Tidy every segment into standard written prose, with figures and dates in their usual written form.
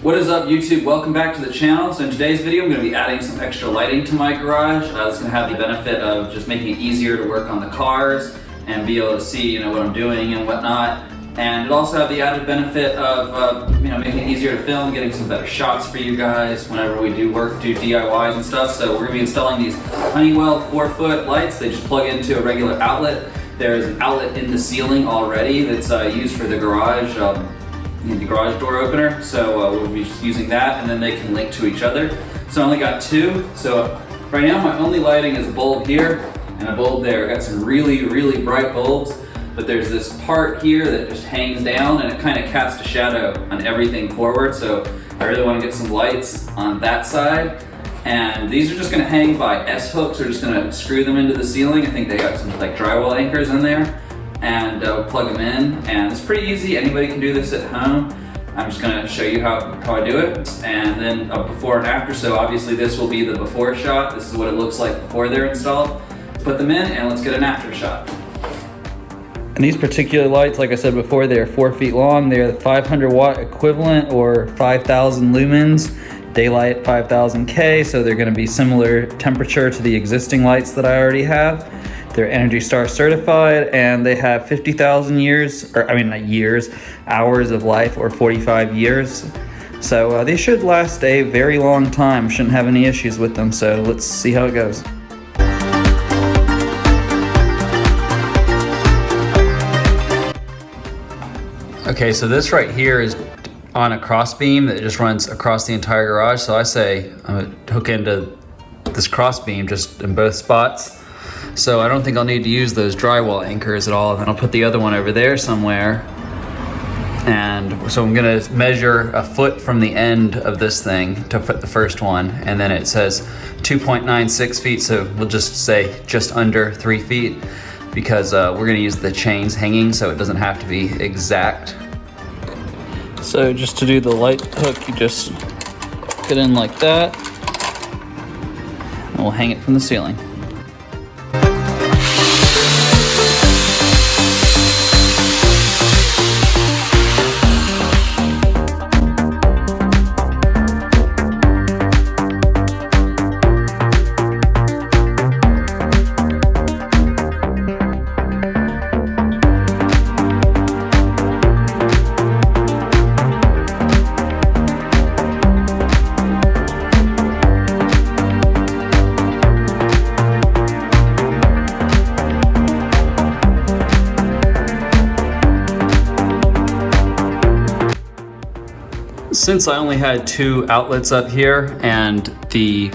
What is up, YouTube? Welcome back to the channel. So in today's video, I'm going to be adding some extra lighting to my garage. It's going to have the benefit of just making it easier to work on the cars and be able to see, what I'm doing and whatnot. And it also have the added benefit of, making it easier to film, getting some better shots for you guys whenever we do DIYs and stuff. So we're going to be installing these Honeywell 4-foot lights. They just plug into a regular outlet. There's an outlet in the ceiling already that's used for the garage. The garage door opener, so we'll be just using that, and then they can link to each other. So I only got two, so right now my only lighting is a bulb here and a bulb there. I got some really bright bulbs, but there's this part here that just hangs down and it kind of casts a shadow on everything forward, so I really want to get some lights on that side. And these are just going to hang by S-hooks. We're just going to screw them into the ceiling. I think they got some like drywall anchors in there. And plug them in, and it's pretty easy. Anybody can do this at home. I'm just going to show you how I do it, and then a before and after. So obviously this will be the before shot. This is what it looks like before they're installed. Put them in, and let's get an after shot. And these particular lights, like I said before, they are 4 feet long. They're the 500 watt equivalent, or 5,000 lumens. Daylight 5000 K, so they're going to be similar temperature to the existing lights that I already have. They're Energy Star certified, and they have 50,000 years, or I mean not years, hours of life, or 45 years. So they should last a very long time. Shouldn't have any issues with them. So let's see how it goes. Okay, so this right here is on a cross beam that just runs across the entire garage. So I say I'm gonna hook into this cross beam just in both spots. So I don't think I'll need to use those drywall anchors at all. And then I'll put the other one over there somewhere. And so I'm gonna measure a foot from the end of this thing to put the first one. And then it says 2.96 feet. So we'll just say just under 3 feet, because we're gonna use the chains hanging, so it doesn't have to be exact. So just to do the light hook, you just get in like that, and we'll hang it from the ceiling. Since I only had 2 outlets up here, and the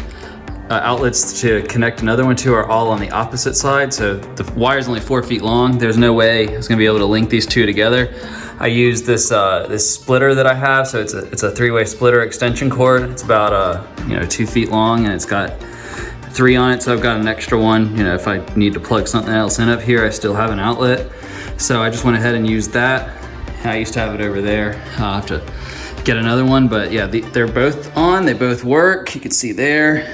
outlets to connect another one to are all on the opposite side, so the wire's only 4 feet long, there's no way I was gonna be able to link these two together. I used this this splitter that I have, so it's a 3-way splitter extension cord. It's about 2 feet long, and it's got 3 on it, so I've got an extra one. If I need to plug something else in up here, I still have an outlet. So I just went ahead and used that. I used to have it over there. I'll have to get another one, but yeah, they're both on, they both work. You can see there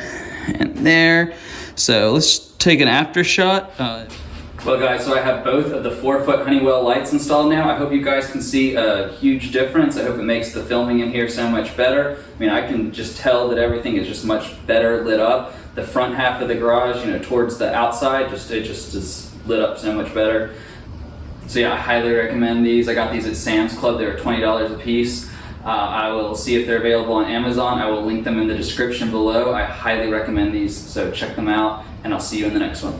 and there. So let's take an after shot. Well guys, so I have both of the 4-foot Honeywell lights installed now. I hope you guys can see a huge difference. I hope it makes the filming in here so much better. I mean, I can just tell that everything is just much better lit up. The front half of the garage, towards the outside, it just is lit up so much better. So yeah, I highly recommend these. I got these at Sam's Club. They were $20 a piece. I will see if they're available on Amazon. I will link them in the description below. I highly recommend these, so check them out, and I'll see you in the next one.